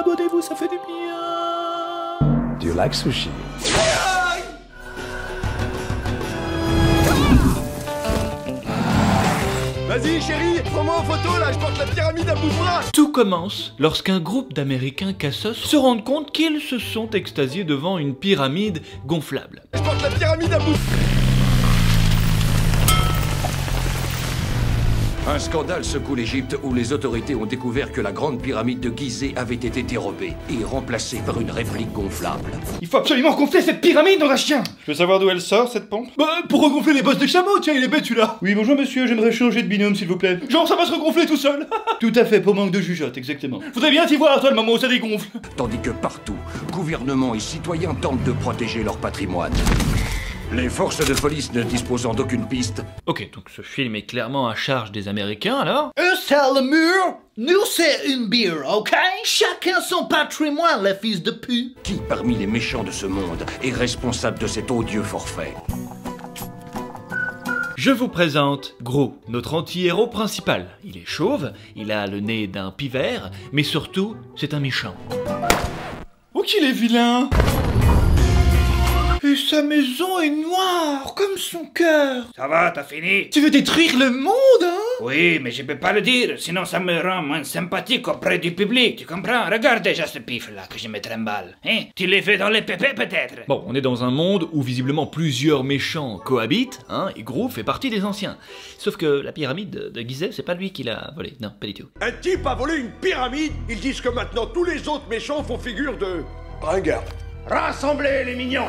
abonnez-vous, ça fait du bien. Do you like sushi? Vas-y chérie, prends-moi en photo là, je porte la pyramide à bout de bras. Tout commence lorsqu'un groupe d'Américains cassos se rendent compte qu'ils se sont extasiés devant une pyramide gonflable. Je porte la pyramide à bout de... Un scandale secoue l'Égypte où les autorités ont découvert que la grande pyramide de Gizeh avait été dérobée et remplacée par une réplique gonflable. Il faut absolument gonfler cette pyramide, dans un chien. Je peux savoir d'où elle sort, cette pompe? Bah, pour regonfler les bosses de chameau, tiens, il est bête celui-là. Oui, bonjour monsieur, j'aimerais changer de binôme, s'il vous plaît. Genre, ça va se regonfler tout seul. Tout à fait, pour manque de jugeote, exactement. Faudrait bien t'y voir, toi, le moment où ça dégonfle. Tandis que partout, gouvernements et citoyens tentent de protéger leur patrimoine. Les forces de police ne disposant d'aucune piste. Ok, donc ce film est clairement à charge des Américains, alors. Eux, c'est le mur, nous, c'est une bière, ok? Chacun son patrimoine, les fils de pute. Qui parmi les méchants de ce monde est responsable de cet odieux forfait? Je vous présente Gros, notre anti-héros principal. Il est chauve, il a le nez d'un pivert, mais surtout, c'est un méchant. Oh, qu'il est vilain. Et sa maison est noire, comme son cœur. Ça va, t'as fini? Tu veux détruire le monde, hein? Oui, mais je peux pas le dire, sinon ça me rend moins sympathique auprès du public, tu comprends? Regarde déjà ce pif-là que je me trimballe, hein? Tu l'as fait dans les pépés peut-être? Bon, on est dans un monde où visiblement plusieurs méchants cohabitent, hein, et Gros fait partie des anciens. Sauf que la pyramide de Gizeh, c'est pas lui qui l'a volée, non, pas du tout. Un type a volé une pyramide, ils disent que maintenant tous les autres méchants font figure de... ringard. Rassemblez les mignons.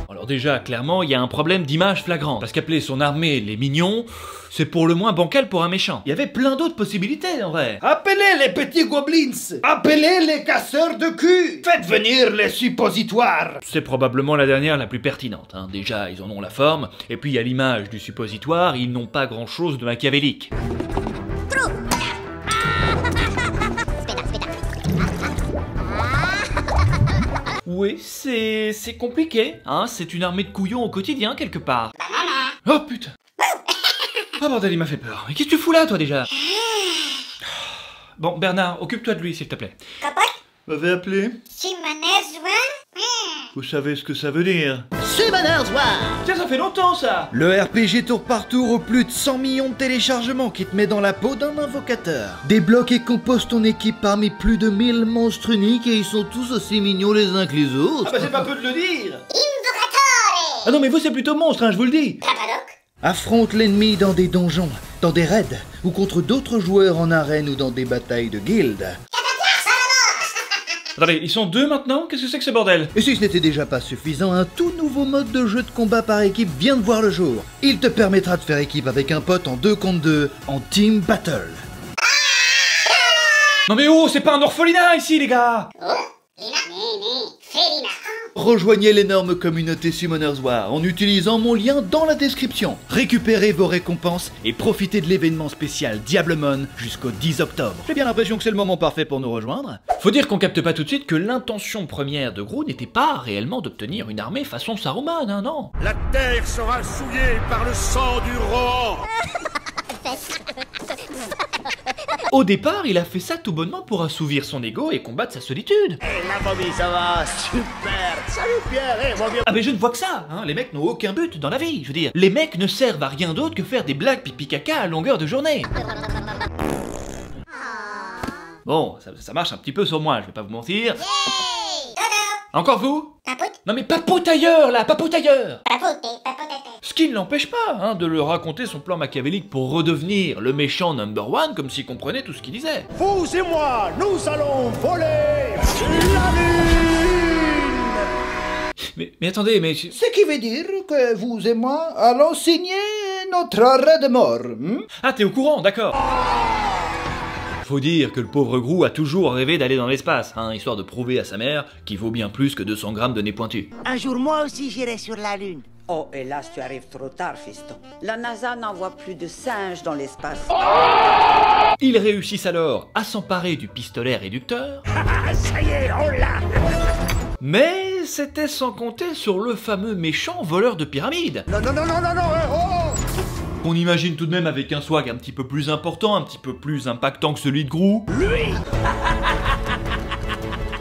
Alors déjà, clairement, il y a un problème d'image flagrant, parce qu'appeler son armée les mignons, c'est pour le moins bancal pour un méchant. Il y avait plein d'autres possibilités, en vrai. Appelez les petits goblins. Appelez les casseurs de cul. Faites venir les suppositoires. C'est probablement la dernière la plus pertinente, hein. Déjà, ils en ont la forme, et puis il y a l'image du suppositoire, ils n'ont pas grand-chose de machiavélique. Oui, c'est compliqué, hein, c'est une armée de couillons au quotidien, quelque part. Oh putain. Oh bordel, il m'a fait peur. Mais qu'est-ce que tu fous là, toi, déjà? Bon, Bernard, occupe-toi de lui, s'il te plaît. M'avez appelé? Vous savez ce que ça veut dire? Tiens, ça fait longtemps, ça. Le RPG tour par tour aux plus de 100 millions de téléchargements qui te met dans la peau d'un invocateur. Débloque et compose ton équipe parmi plus de 1000 monstres uniques et ils sont tous aussi mignons les uns que les autres. Ah bah c'est pas peu de le dire. Ah non, mais vous, c'est plutôt monstre, hein, je vous le dis. Affronte l'ennemi dans des donjons, dans des raids, ou contre d'autres joueurs en arène ou dans des batailles de guildes. Attendez, ils sont deux maintenant? Qu'est-ce que c'est que ce bordel? Et si ce n'était déjà pas suffisant, un tout nouveau mode de jeu de combat par équipe vient de voir le jour. Il te permettra de faire équipe avec un pote en 2 contre 2, en Team Battle. Non mais oh, c'est pas un orphelinat ici, les gars. Rejoignez l'énorme communauté Summoners War en utilisant mon lien dans la description. Récupérez vos récompenses et profitez de l'événement spécial Diablemon jusqu'au 10 octobre. J'ai bien l'impression que c'est le moment parfait pour nous rejoindre. Faut dire qu'on capte pas tout de suite que l'intention première de Gros n'était pas réellement d'obtenir une armée façon Saruman, hein, non. La terre sera souillée par le sang du Rohan. Au départ, il a fait ça tout bonnement pour assouvir son ego et combattre sa solitude. La Bobby, ça va? Super. Salut Pierre, bien. Ah mais je ne vois que ça, hein, les mecs n'ont aucun but dans la vie, je veux dire. Les mecs ne servent à rien d'autre que faire des blagues pipi caca à longueur de journée. Bon, ça marche un petit peu sur moi, je vais pas vous mentir. Encore vous? Non mais papote ailleurs là, papote ailleurs. Ce qui ne l'empêche pas, hein, de leur raconter son plan machiavélique pour redevenir le méchant number one comme s'il comprenait tout ce qu'il disait. Vous et moi, nous allons voler la lune. Mais attendez, mais... Ce qui veut dire que vous et moi allons signer notre arrêt de mort. Ah, t'es au courant, d'accord. Faut dire que le pauvre Gros a toujours rêvé d'aller dans l'espace, hein, histoire de prouver à sa mère qu'il vaut bien plus que 200 grammes de nez pointu. Un jour, moi aussi, j'irai sur la Lune. Oh, hélas, tu arrives trop tard, fiston. La NASA n'envoie plus de singes dans l'espace. Ils réussissent alors à s'emparer du pistolet réducteur. Ça y est, on l'a. Mais c'était sans compter sur le fameux méchant voleur de pyramides. Non, Qu'on imagine tout de même avec un swag un petit peu plus important, un petit peu plus impactant que celui de Gros. Lui.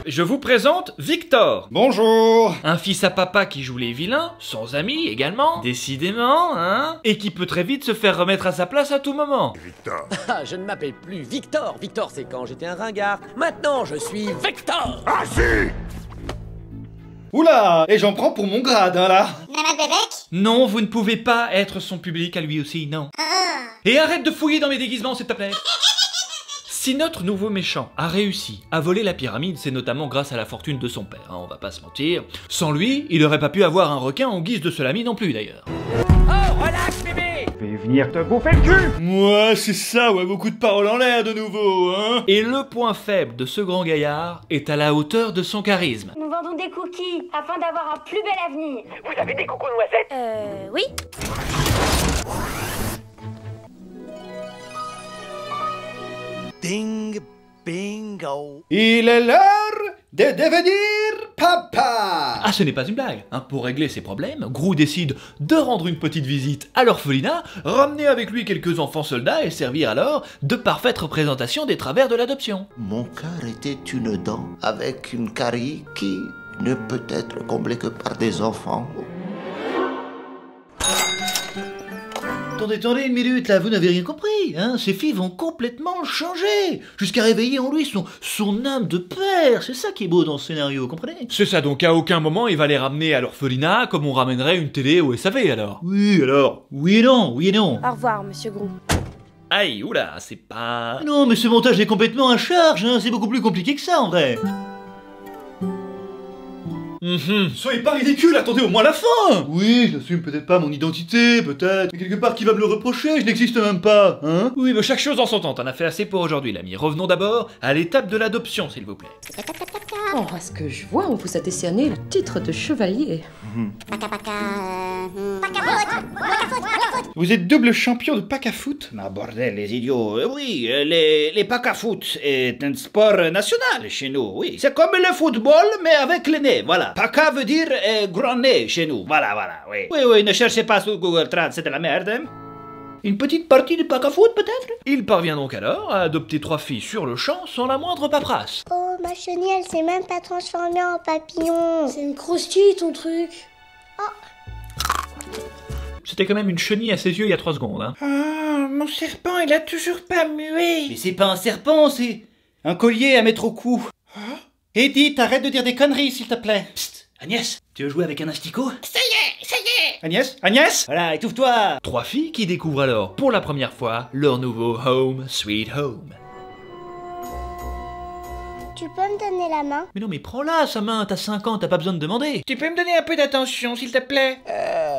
je vous présente Victor. Bonjour. Un fils à papa qui joue les vilains, sans amis également, décidément, hein, et qui peut très vite se faire remettre à sa place à tout moment. Victor. Ah, je ne m'appelle plus Victor. Victor, c'est quand j'étais un ringard. Maintenant, je suis Vector. Ah si! Oula, et j'en prends pour mon grade, hein, là. Non, vous ne pouvez pas être son public à lui aussi, non. Et arrête de fouiller dans mes déguisements, s'il te plaît. Si notre nouveau méchant a réussi à voler la pyramide, c'est notamment grâce à la fortune de son père, hein, on va pas se mentir. Sans lui, il aurait pas pu avoir un requin en guise de salami non plus d'ailleurs. Oh, relax, bébé. Je vais venir te bouffer le cul! Ouais, c'est ça, ouais, beaucoup de paroles en l'air de nouveau, hein. Et le point faible de ce grand gaillard est à la hauteur de son charisme. Nous vendons des cookies afin d'avoir un plus bel avenir. Vous avez des cocos noisettes? Oui. Ding, bingo. Il est l'heure de devenir papa. Ah, ce n'est pas une blague, hein. Pour régler ses problèmes, Gru décide de rendre une petite visite à l'orphelinat, ramener avec lui quelques enfants soldats et servir alors de parfaite représentation des travers de l'adoption. Mon cœur était une dent avec une carie qui ne peut être comblée que par des enfants. Attendez une minute là, vous n'avez rien compris, hein. Ces filles vont complètement changer, jusqu'à réveiller en lui son âme de père, c'est ça qui est beau dans ce scénario, vous comprenez? C'est ça, donc à aucun moment il va les ramener à l'orphelinat comme on ramènerait une télé au SAV alors. Oui, alors, oui et non, oui et non. Au revoir, monsieur Gru. Aïe, oula, c'est pas... Non, mais ce montage est complètement à charge, hein. C'est beaucoup plus compliqué que ça en vrai. Soyez pas ridicule, attendez au moins la fin. Oui, j'assume peut-être pas mon identité, peut-être, mais quelque part qui va me le reprocher, je n'existe même pas, hein. Oui, mais chaque chose en son temps, t'en as fait assez pour aujourd'hui l'ami. Revenons d'abord à l'étape de l'adoption, s'il vous plaît. Oh, à ce que je vois, on vous a décerné le titre de chevalier. Vous êtes double champion de pack à foot? Ah, bordel, les idiots. Oui, les pack à foot est un sport national chez nous, oui. C'est comme le football, mais avec le nez, voilà. Paca veut dire grand nez chez nous, voilà, oui. Oui, ne cherchez pas sur Google Trad, c'est de la merde, hein. Une petite partie de pack à foot peut-être? Il parvient donc alors à adopter 3 filles sur le champ sans la moindre paperasse. Oh, ma chenille, elle s'est même pas transformée en papillon. C'est une croustille, ton truc. C'était quand même une chenille à ses yeux il y a 3 secondes, hein. Ah, mon serpent, il a toujours pas mué. Mais c'est pas un serpent, c'est un collier à mettre au cou. Edith, arrête de dire des conneries, s'il te plaît. Psst, Agnès, tu veux jouer avec un asticot? Ça y est. Agnès voilà, étouffe-toi. 3 filles qui découvrent alors pour la première fois leur nouveau home sweet home. Tu peux me donner la main? Mais non, mais prends-la, sa main, t'as 5 ans, t'as pas besoin de demander. Tu peux me donner un peu d'attention, s'il te plaît?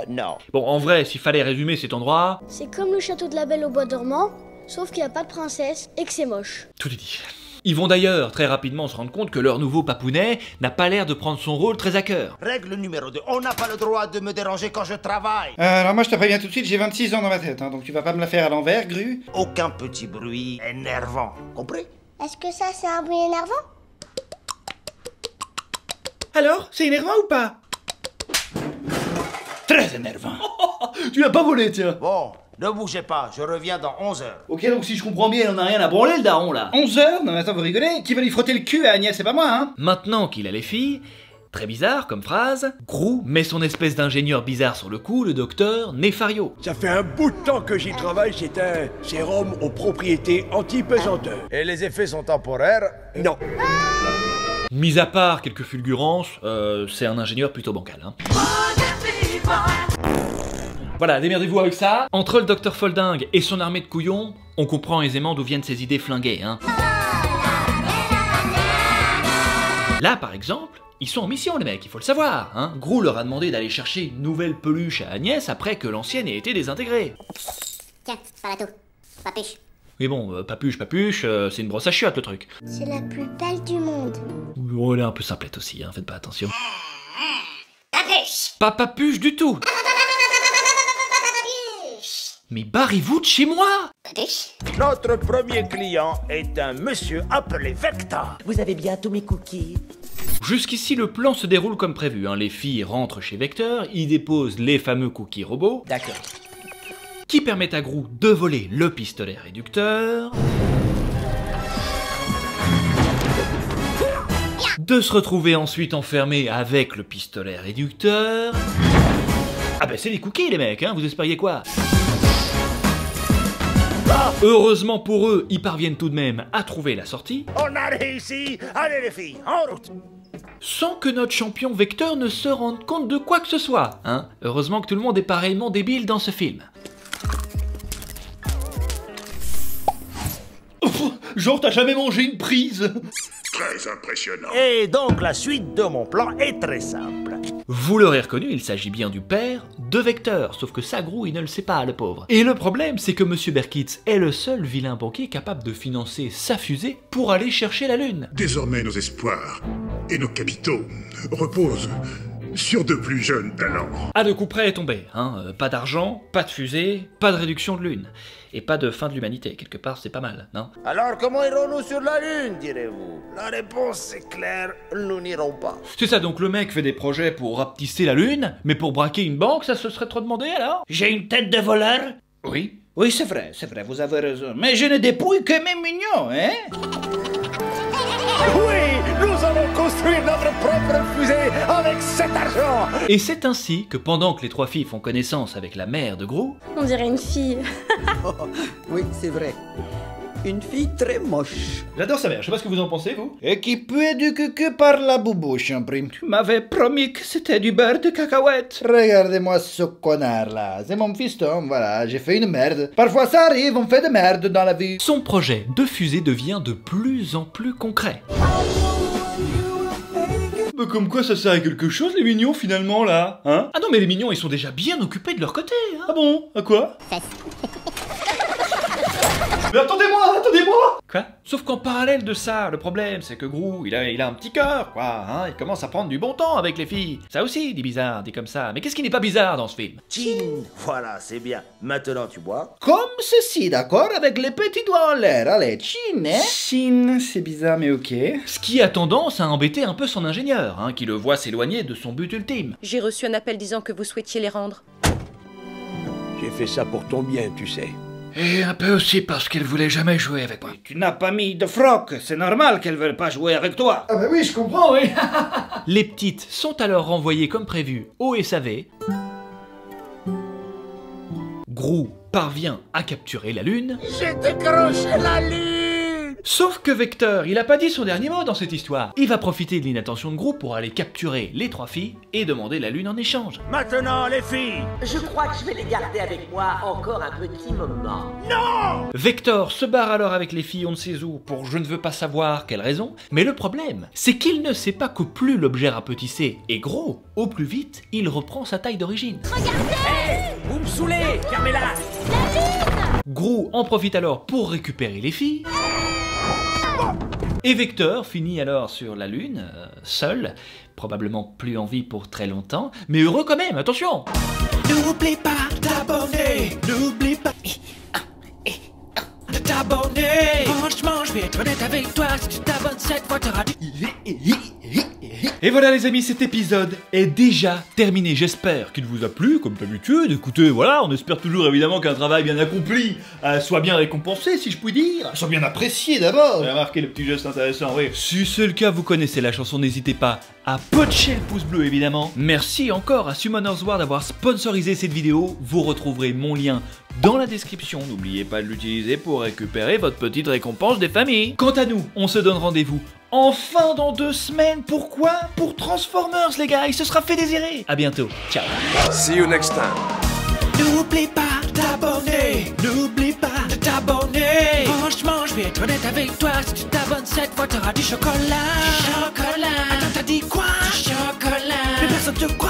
Non. Bon, en vrai, s'il fallait résumer cet endroit... C'est comme le château de la Belle au bois dormant, sauf qu'il n'y a pas de princesse et que c'est moche. Tout est dit. Ils vont d'ailleurs très rapidement se rendre compte que leur nouveau papounet n'a pas l'air de prendre son rôle très à cœur. Règle numéro 2, on n'a pas le droit de me déranger quand je travaille. Alors moi je te préviens tout de suite, j'ai 26 ans dans ma tête, hein, donc tu vas pas me la faire à l'envers, Gru. Aucun petit bruit énervant, compris? Est-ce que ça, c'est un bruit énervant? Alors, c'est énervant ou pas? Très énervant. Tu l'as pas volé, tiens. Bon, ne bougez pas, je reviens dans 11 heures. Ok, donc si je comprends bien, il en a rien à branler le daron là. 11 heures? Non mais attends, vous rigolez? Qui va lui frotter le cul à Agnès, c'est pas moi, hein? Maintenant qu'il a les filles, très bizarre comme phrase, Gru met son espèce d'ingénieur bizarre sur le coup, le docteur Nefario. Ça fait un bout de temps que j'y travaille, c'est un sérum aux propriétés anti-pesanteur. Et les effets sont temporaires? Non. Mis à part quelques fulgurances, c'est un ingénieur plutôt bancal, hein. Voilà, démerdez-vous avec ça. Entre le docteur Folding et son armée de couillons, on comprend aisément d'où viennent ces idées flinguées, hein. Là, par exemple, ils sont en mission, les mecs, il faut le savoir, hein. Gru leur a demandé d'aller chercher une nouvelle peluche à Agnès après que l'ancienne ait été désintégrée. Tiens, par là tout. Papuche. Mais bon, papuche, c'est une brosse à chiottes, le truc. C'est la plus belle du monde. Oh, elle est un peu simplette aussi, hein, faites pas attention. Papuche. Pas papuche du tout. Mais barrez-vous de chez moi. Papuche. Notre premier client est un monsieur appelé Vector. Vous avez bien tous mes cookies? Jusqu'ici, le plan se déroule comme prévu, hein. Les filles rentrent chez Vector, ils déposent les fameux cookies robots. D'accord. Qui permettent à Gru de voler le pistolet réducteur, de se retrouver ensuite enfermé avec le pistolet réducteur. Ah ben c'est les cookies les mecs, hein, vous espériez quoi? Heureusement pour eux, ils parviennent tout de même à trouver la sortie. On a réussi. Allez les filles, en route. Sans que notre champion Vecteur ne se rende compte de quoi que ce soit, hein. Heureusement que tout le monde est pareillement débile dans ce film. Genre t'as jamais mangé une prise? Très impressionnant. Et donc la suite de mon plan est très simple. Vous l'aurez reconnu, il s'agit bien du père de Vecteur, sauf que ça, Gru, il ne le sait pas, le pauvre. Et le problème, c'est que Monsieur Berkitz est le seul vilain banquier capable de financer sa fusée pour aller chercher la Lune. Désormais, nos espoirs et nos capitaux reposent sur de plus jeunes talents. À de coups près est tombé, hein. Pas d'argent, pas de fusée, pas de réduction de Lune. Et pas de fin de l'humanité, quelque part c'est pas mal, non? Alors comment irons-nous sur la Lune, direz-vous? La réponse est claire, nous n'irons pas. C'est ça, donc le mec fait des projets pour rapetisser la Lune, mais pour braquer une banque, ça se serait trop demandé alors? J'ai une tête de voleur? Oui. Oui, c'est vrai, vous avez raison. Mais je ne dépouille que mes mignons, hein? Oui, nous allons construire notre propre fusée avec cet argent. Et c'est ainsi que pendant que les trois filles font connaissance avec la mère de Gru... On dirait une fille. Oui, c'est vrai. Une fille très moche. J'adore sa mère, je sais pas ce que vous en pensez, vous? Et qui pue du cucu par la boubouche, en prime. Tu m'avais promis que c'était du beurre de cacahuète. Regardez-moi ce connard-là. C'est mon fiston, voilà, j'ai fait une merde. Parfois ça arrive, on fait des merdes dans la vie. Son projet de fusée devient de plus en plus concret. Mais comme quoi ça sert à quelque chose les mignons finalement là, hein? Ah non mais les mignons ils sont déjà bien occupés de leur côté, hein. Ah bon? À quoi? Mais attendez-moi! Quoi? Sauf qu'en parallèle de ça, le problème c'est que Gru, il a un petit cœur, quoi, hein, il commence à prendre du bon temps avec les filles. Ça aussi, dit bizarre, dit comme ça. Mais qu'est-ce qui n'est pas bizarre dans ce film? Chin. Voilà, c'est bien. Maintenant tu bois. Comme ceci, d'accord? Avec les petits doigts en l'air. Allez, chin, hein? Chine, c'est bizarre mais ok. Ce qui a tendance à embêter un peu son ingénieur, hein, qui le voit s'éloigner de son but ultime. J'ai reçu un appel disant que vous souhaitiez les rendre. J'ai fait ça pour ton bien, tu sais. Et un peu aussi parce qu'elle voulait jamais jouer avec moi. Tu n'as pas mis de froc, c'est normal qu'elle veuille pas jouer avec toi. Ah bah oui, je comprends, oui. Les petites sont alors renvoyées comme prévu au SAV. Gru parvient à capturer la Lune. J'ai décroché la Lune. Sauf que Vecteur, il a pas dit son dernier mot dans cette histoire. Il va profiter de l'inattention de Gru pour aller capturer les trois filles et demander la Lune en échange. Maintenant les filles. Je crois que je vais les garder avec moi encore un petit moment. Non. Vector se barre alors avec les filles on ne sait où pour je ne veux pas savoir quelle raison, mais le problème, c'est qu'il ne sait pas que plus l'objet rapetissé est gros, au plus vite, il reprend sa taille d'origine. Hé, vous me saoulez, fermez-la. Gru en profite alors pour récupérer les filles. Et Vecteur finit alors sur la Lune, seul, probablement plus en vie pour très longtemps, mais heureux quand même, attention! N'oublie pas t'abonner, n'oublie pas de t'abonner. Franchement, je vais être honnête avec toi, si tu t'abonnes cette fois, t'auras du... Et voilà les amis, cet épisode est déjà terminé. J'espère qu'il vous a plu, comme d'habitude. Écoutez, voilà, on espère toujours évidemment qu'un travail bien accompli soit bien récompensé, si je puis dire. Soit bien apprécié d'abord. J'ai remarqué le petit geste intéressant, oui. Si c'est le cas, vous connaissez la chanson, n'hésitez pas à puncher le pouce bleu évidemment. Merci encore à Summoners War d'avoir sponsorisé cette vidéo. Vous retrouverez mon lien dans la description. N'oubliez pas de l'utiliser pour récupérer votre petite récompense des familles. Quant à nous, on se donne rendez-vous enfin dans 2 semaines. Pourquoi? Pour Transformers les gars, il se sera fait désirer. À bientôt, ciao. See you next time. N'oublie pas t'abonner, n'oublie pas de t'abonner. Franchement, je vais être honnête avec toi, si tu t'abonnes cette fois, t'auras du chocolat. Du chocolat. Attends, t'as dit quoi? Du chocolat. Mais personne te croit.